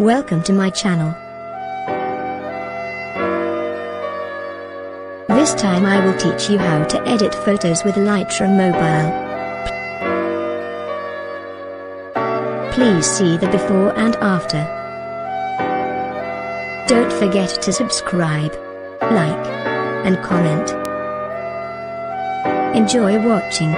Welcome to my channel. This time I will teach you how to edit photos with Lightroom Mobile. Please see the before and after. Don't forget to subscribe, like, and comment. Enjoy watching.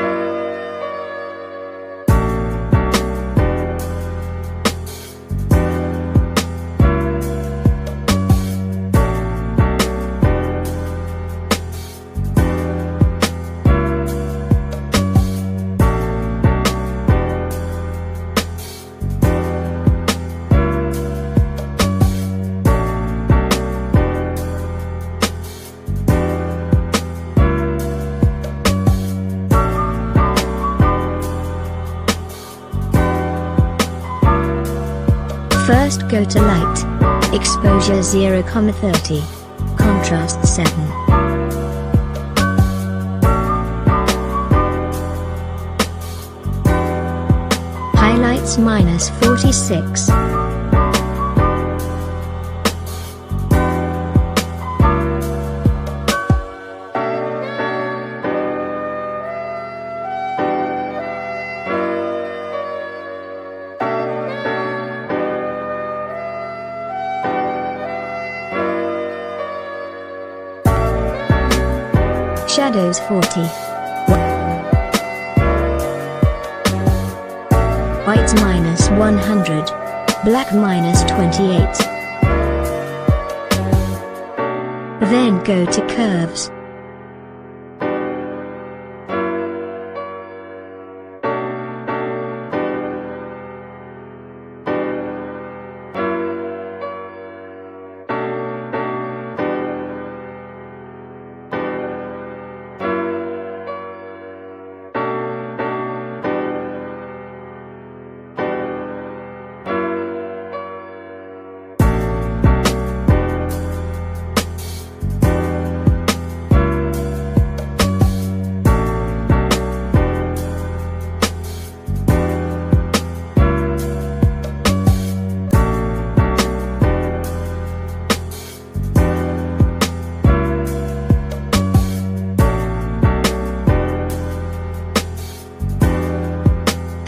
First go to Light, Exposure 0,30, Contrast 7. Highlights -46. Shadows 40. Whites -100. Black -28. Then go to Curves.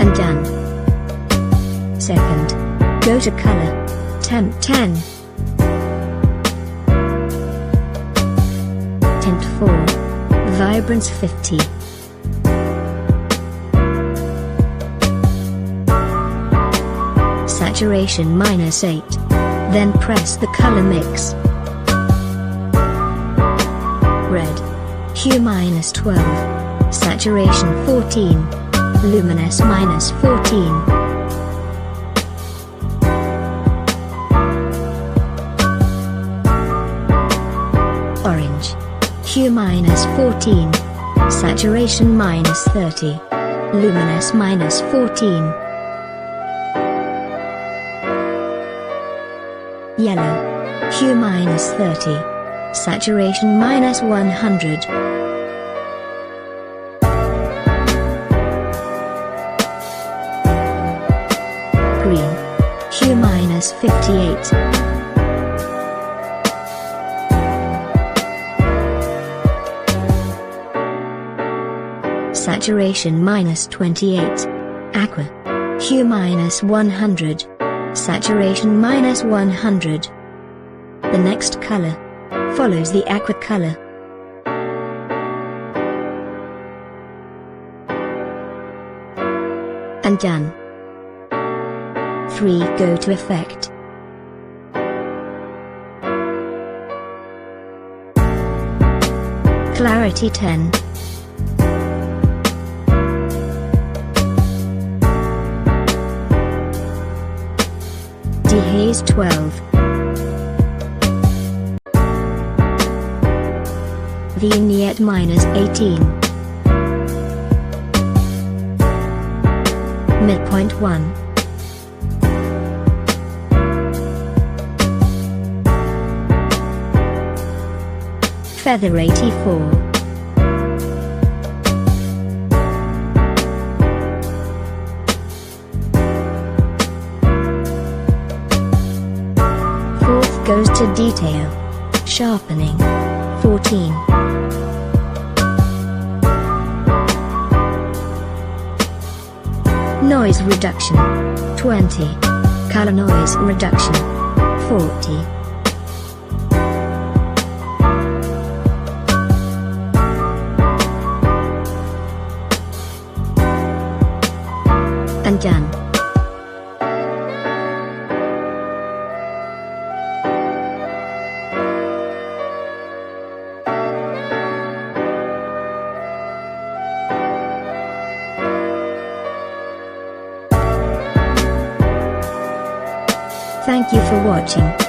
And done. Second, go to Color, Temp 10. Tint 4. Vibrance 50. Saturation -8. Then press the color mix. Red. Hue -12. Saturation 14. Luminous -14. Orange. Hue -14. Saturation -30. Luminous -14. Yellow. Hue -30. Saturation -100. Green. Hue -58. Saturation -28. Aqua. Hue -100. Saturation -100. The next color follows the aqua color. And done. 3. Go to Effect. Clarity 10. Dehaze 12. Vignette -18. Midpoint 1. Feather 84. Outer detail. Sharpening. 14. Noise reduction. 20. Color noise reduction. 40. And done. Thank you for watching.